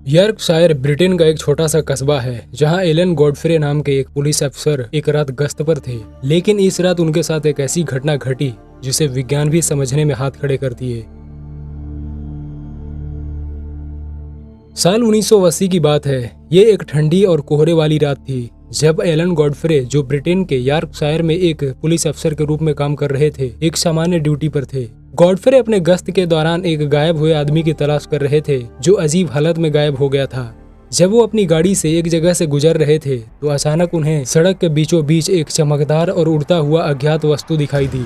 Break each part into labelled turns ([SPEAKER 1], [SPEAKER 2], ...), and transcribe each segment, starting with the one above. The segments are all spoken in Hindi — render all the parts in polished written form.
[SPEAKER 1] यॉर्कशायर ब्रिटेन का एक छोटा सा कस्बा है जहां एलन गॉडफ्रे नाम के एक पुलिस अफसर एक रात गश्त पर थे। लेकिन इस रात उनके साथ एक ऐसी घटना घटी जिसे विज्ञान भी समझने में हाथ खड़े कर दिए। साल 1980 की बात है। ये एक ठंडी और कोहरे वाली रात थी जब एलन गॉडफ्रे, जो ब्रिटेन के यॉर्कशायर में एक पुलिस अफसर के रूप में काम कर रहे थे, एक सामान्य ड्यूटी पर थे। गॉडफ्रे अपने गश्त के दौरान एक गायब हुए आदमी की तलाश कर रहे थे जो अजीब हालत में गायब हो गया था। जब वो अपनी गाड़ी से एक जगह से गुजर रहे थे तो अचानक उन्हें सड़क के बीचों बीच एक चमकदार और उड़ता हुआ अज्ञात वस्तु दिखाई दी।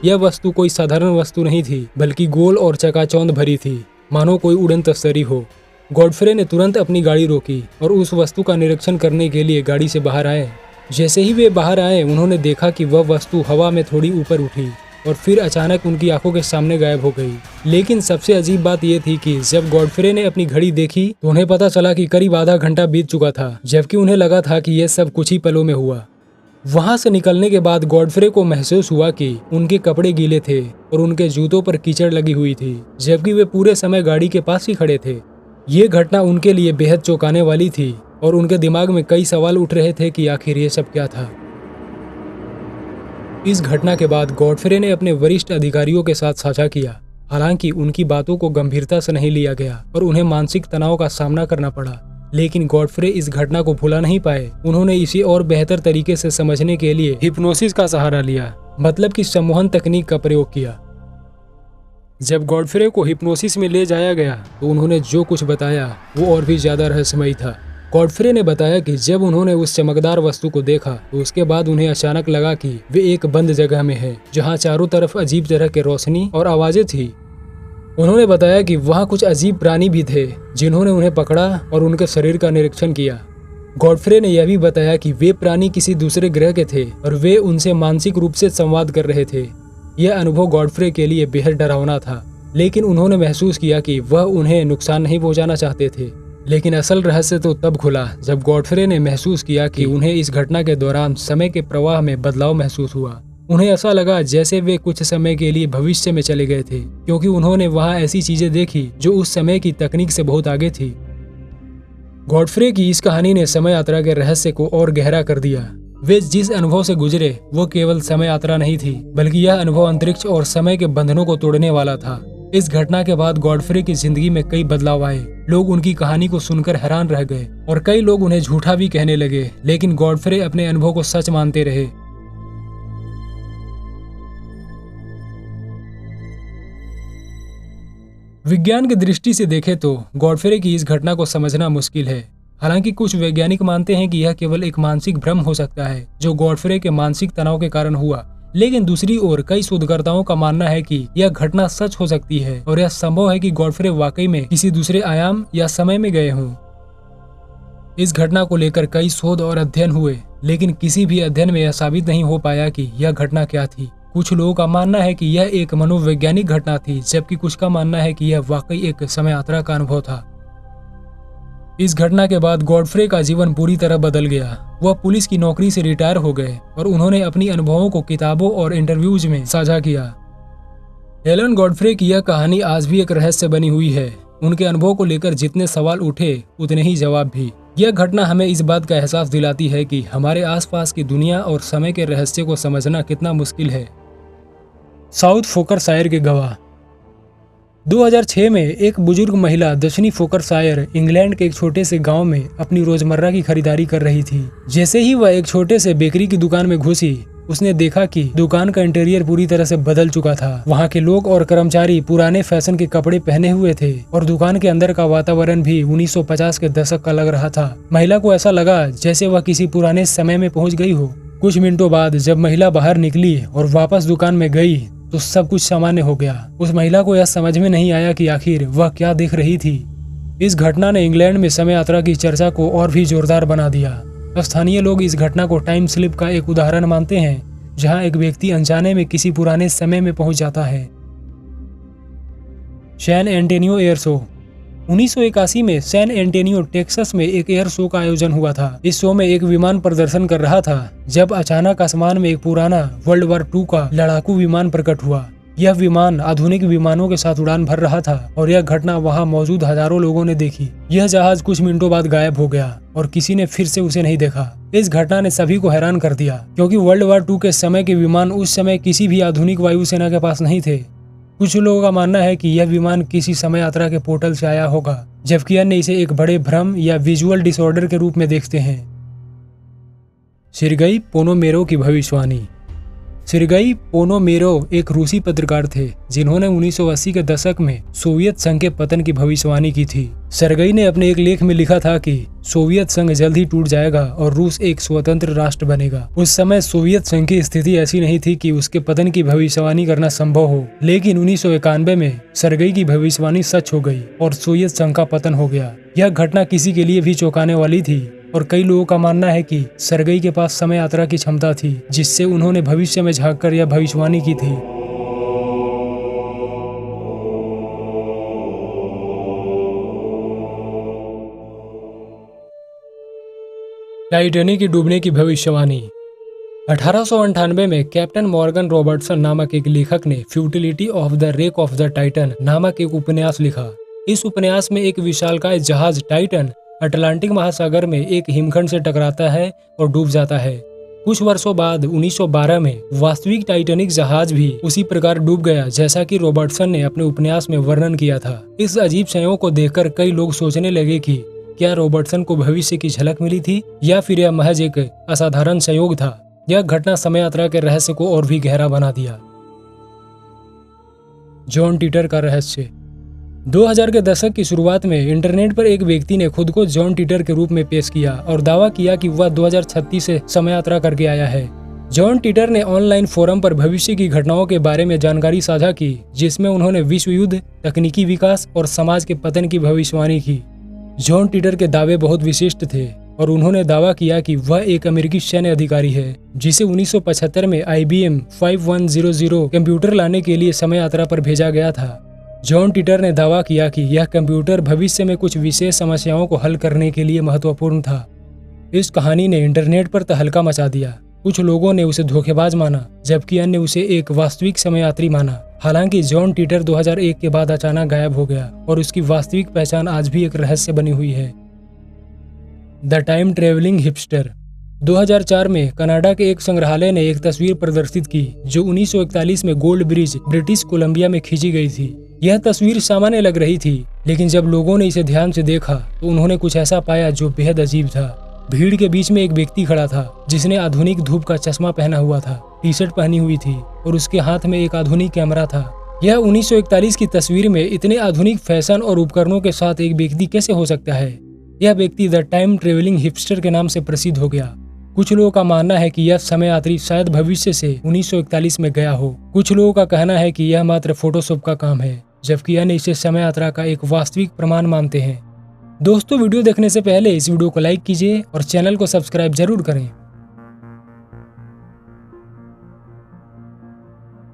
[SPEAKER 1] यह वस्तु कोई साधारण वस्तु नहीं थी, बल्कि गोल और चकाचौंध भरी थी, मानो कोई उड़न तस्करी हो। गॉडफ्रे ने तुरंत अपनी गाड़ी रोकी और उस वस्तु का निरीक्षण करने के लिए गाड़ी से बाहर आए। जैसे ही वे बाहर आए, उन्होंने देखा कि वह वस्तु हवा में थोड़ी ऊपर उठी और फिर अचानक उनकी आंखों के सामने गायब हो गई। लेकिन सबसे अजीब बात यह थी कि जब गॉडफ्रे ने अपनी घड़ी देखी तो उन्हें पता चला कि करीब आधा घंटा बीत चुका था, जबकि उन्हें लगा था कि यह सब कुछ ही पलों में हुआ। वहां से निकलने के बाद गॉडफ्रे को महसूस हुआ कि उनके कपड़े गीले थे और उनके जूतों पर कीचड़ लगी हुई थी, जबकि वे पूरे समय गाड़ी के पास ही खड़े थे। ये घटना उनके लिए बेहद चौंकाने वाली थी और उनके दिमाग में कई सवाल उठ रहे थे कि आखिर ये सब क्या था। इस घटना के बाद गॉडफ्रे ने अपने वरिष्ठ अधिकारियों के साथ साझा किया। हालांकि उनकी बातों को गंभीरता से नहीं लिया गया और उन्हें मानसिक तनाव का सामना करना पड़ा। लेकिन गॉडफ्रे इस घटना को भुला नहीं पाए। उन्होंने इसे और बेहतर तरीके से समझने के लिए हिप्नोसिस का सहारा लिया, मतलब कि सम्मोहन तकनीक का प्रयोग किया। जब गॉडफ्रे को हिप्नोसिस में ले जाया गया तो उन्होंने जो कुछ बताया वो और भी ज्यादा रहस्यमयी था। गॉडफ्रे ने बताया कि जब उन्होंने उस चमकदार वस्तु को देखा तो उसके बाद उन्हें अचानक लगा कि वे एक बंद जगह में हैं, जहां चारों तरफ अजीब तरह के रोशनी और आवाजें थी। उन्होंने बताया कि वहां कुछ अजीब प्राणी भी थे जिन्होंने उन्हें पकड़ा और उनके शरीर का निरीक्षण किया। गॉडफ्रे ने यह भी बताया कि वे प्राणी किसी दूसरे ग्रह के थे और वे उनसे मानसिक रूप से संवाद कर रहे थे। यह अनुभव गॉडफ्रे के लिए बेहद डरावना था, लेकिन उन्होंने महसूस किया कि वह उन्हें नुकसान नहीं पहुंचाना चाहते थे। लेकिन असल रहस्य तो तब खुला जब गॉडफ्रे ने महसूस किया कि उन्हें इस घटना के दौरान समय के प्रवाह में बदलाव महसूस हुआ। उन्हें ऐसा लगा जैसे वे कुछ समय के लिए भविष्य में चले गए थे, क्योंकि उन्होंने वहां ऐसी चीजें देखी जो उस समय की तकनीक से बहुत आगे थी। गॉडफ्रे की इस कहानी ने समय यात्रा के रहस्य को और गहरा कर दिया। वे जिस अनुभव से गुजरे वो केवल समय यात्रा नहीं थी, बल्कि यह अनुभव अंतरिक्ष और समय के बंधनों को तोड़ने वाला था। इस घटना के बाद गॉडफ्रे की जिंदगी में कई बदलाव आए। लोग उनकी कहानी को सुनकर हैरान रह गए और कई लोग उन्हें झूठा भी कहने लगे, लेकिन गॉडफ्रे अपने अनुभव को सच मानते रहे। विज्ञान की दृष्टि से देखें तो गॉडफ्रे की इस घटना को समझना मुश्किल है। हालांकि कुछ वैज्ञानिक मानते हैं कि यह केवल एक मानसिक भ्रम हो सकता है जो गॉडफ्रे के मानसिक तनाव के कारण हुआ। लेकिन दूसरी ओर कई शोधकर्ताओं का मानना है कि यह घटना सच हो सकती है और यह संभव है कि गॉडफ्रे वाकई में किसी दूसरे आयाम या समय में गए हों। इस घटना को लेकर कई शोध और अध्ययन हुए, लेकिन किसी भी अध्ययन में यह साबित नहीं हो पाया कि यह घटना क्या थी। कुछ लोगों का मानना है कि यह एक मनोवैज्ञानिक घटना थी, जबकि कुछ का मानना है कि यह वाकई एक समय यात्रा का अनुभव था। इस घटना के बाद गॉडफ्रे का जीवन पूरी तरह बदल गया। वह पुलिस की नौकरी से रिटायर हो गए और उन्होंने अपनी अनुभवों को किताबों और इंटरव्यूज में साझा किया। एलन गॉडफ्रे की यह कहानी आज भी एक रहस्य बनी हुई है। उनके अनुभव को लेकर जितने सवाल उठे उतने ही जवाब भी। यह घटना हमें इस बात का एहसास दिलाती है कि हमारे आसपास की दुनिया और समय के रहस्य को समझना कितना मुश्किल है। साउथ फोकरशायर के गवाह। 2006 में एक बुजुर्ग महिला दक्षिणी फोकरशायर, इंग्लैंड के एक छोटे से गांव में अपनी रोजमर्रा की खरीदारी कर रही थी। जैसे ही वह एक छोटे से बेकरी की दुकान में घुसी, उसने देखा कि दुकान का इंटीरियर पूरी तरह से बदल चुका था। वहां के लोग और कर्मचारी पुराने फैशन के कपड़े पहने हुए थे और दुकान के अंदर का वातावरण भी 1950 के दशक का लग रहा था। महिला को ऐसा लगा जैसे वह किसी पुराने समय में पहुंच गई हो। कुछ मिनटों बाद जब महिला बाहर निकली और वापस दुकान में गई तो सब कुछ सामान्य हो गया। उस महिला को यह समझ में नहीं आया कि आखिर वह क्या देख रही थी। इस घटना ने इंग्लैंड में समय यात्रा की चर्चा को और भी जोरदार बना दिया। स्थानीय लोग इस घटना को टाइम स्लिप का एक उदाहरण मानते हैं, जहां एक व्यक्ति अनजाने में किसी पुराने समय में पहुंच जाता है। San Antonio air show. 1981 में सैन एंटोनियो टेक्सास में एक एयर शो का आयोजन हुआ था। इस शो में एक विमान प्रदर्शन कर रहा था जब अचानक आसमान में एक पुराना वर्ल्ड वॉर 2 का लड़ाकू विमान प्रकट हुआ। यह विमान आधुनिक विमानों के साथ उड़ान भर रहा था और यह घटना वहां मौजूद हजारों लोगों ने देखी। यह जहाज कुछ मिनटों बाद गायब हो गया और किसी ने फिर से उसे नहीं देखा। इस घटना ने सभी को हैरान कर दिया क्योंकि वर्ल्ड वॉर 2 के समय के विमान उस समय किसी भी आधुनिक वायुसेना के पास नहीं थे। कुछ लोगों का मानना है कि यह विमान किसी समय यात्रा के पोर्टल से आया होगा, जबकि अन्य इसे एक बड़े भ्रम या विजुअल डिसऑर्डर के रूप में देखते हैं। सेर्गेई पोनोमेरोव की भविष्यवाणी। सेर्गेई पोनोमेरोव एक रूसी पत्रकार थे जिन्होंने 1980 के दशक में सोवियत संघ के पतन की भविष्यवाणी की थी। सेर्गेई ने अपने एक लेख में लिखा था कि सोवियत संघ जल्द ही टूट जाएगा और रूस एक स्वतंत्र राष्ट्र बनेगा। उस समय सोवियत संघ की स्थिति ऐसी नहीं थी कि उसके पतन की भविष्यवाणी करना संभव हो, लेकिन 1991 में सेर्गेई की भविष्यवाणी सच हो गई और सोवियत संघ का पतन हो गया। यह घटना किसी के लिए भी चौंकाने वाली थी और कई लोगों का मानना है कि सेर्गेई के पास समय यात्रा की क्षमता थी, जिससे उन्होंने भविष्य में झांककर यह भविष्यवाणी की थी। टाइटैनिक की डूबने की भविष्यवाणी। 1898 में कैप्टन मॉर्गन रॉबर्टसन नामक एक लेखक ने futility of the wreck of the Titan नामक एक उपन्यास लिखा। इस उपन्यास में एक विशालकाय जहाज टाइटन अटलांटिक महासागर में एक हिमखंड से टकराता है और डूब जाता है। कुछ वर्षों बाद 1912 में वास्तविक टाइटैनिक जहाज भी उसी प्रकार डूब गया जैसा कि रॉबर्टसन ने अपने उपन्यास में वर्णन किया था। इस अजीब संयोग को देखकर कई लोग सोचने लगे कि क्या रॉबर्टसन को भविष्य की झलक मिली थी या फिर यह महज एक असाधारण संयोग था। यह घटना समय यात्रा के रहस्य को और भी गहरा बना दिया। जॉन टिटर का रहस्य। 2000 के दशक की शुरुआत में इंटरनेट पर एक व्यक्ति ने खुद को जॉन टिटर के रूप में पेश किया और दावा किया कि वह 2036 से समय यात्रा करके आया है। जॉन टिटर ने ऑनलाइन फोरम पर भविष्य की घटनाओं के बारे में जानकारी साझा की, जिसमें उन्होंने विश्व युद्ध, तकनीकी विकास और समाज के पतन की भविष्यवाणी की। जॉन टिटर के दावे बहुत विशिष्ट थे और उन्होंने दावा किया कि वह एक अमेरिकी सैन्य अधिकारी है जिसे 1975 में IBM 5100 कंप्यूटर लाने के लिए समय यात्रा पर भेजा गया था। जॉन टिटर ने दावा किया कि यह कंप्यूटर भविष्य में कुछ विशेष समस्याओं को हल करने के लिए महत्वपूर्ण था। इस कहानी ने इंटरनेट पर तहलका मचा दिया। कुछ लोगों ने उसे धोखेबाज माना, जबकि अन्य उसे एक वास्तविक समय यात्री माना। हालांकि जॉन टिटर 2001 के बाद अचानक गायब हो गया और उसकी वास्तविक पहचान आज भी एक रहस्य बनी हुई है। The time travelling hipster. 2004 में कनाडा के एक संग्रहालय ने एक तस्वीर प्रदर्शित की जो 1941 में गोल्ड ब्रिज, ब्रिटिश कोलंबिया में खींची गई थी। यह तस्वीर सामान्य लग रही थी, लेकिन जब लोगों ने इसे ध्यान से देखा तो उन्होंने कुछ ऐसा पाया जो बेहद अजीब था। भीड़ के बीच में एक व्यक्ति खड़ा था जिसने आधुनिक धूप का चश्मा पहना हुआ था, टी-शर्ट पहनी हुई थी और उसके हाथ में एक आधुनिक कैमरा था। यह 1941 की तस्वीर में इतने आधुनिक फैशन और उपकरणों के साथ एक व्यक्ति कैसे हो सकता है? यह व्यक्ति द टाइम ट्रेवलिंग हिपस्टर के नाम से प्रसिद्ध हो गया। कुछ लोगों का मानना है कि यह समय यात्री शायद भविष्य से 1941 में गया हो। कुछ लोगों का कहना है कि यह मात्र फोटोशॉप का काम है, जबकि अन्य इसे समय यात्रा का एक वास्तविक प्रमाण मानते हैं। दोस्तों, वीडियो देखने से पहले इस वीडियो को लाइक कीजिए और चैनल को सब्सक्राइब जरूर करें।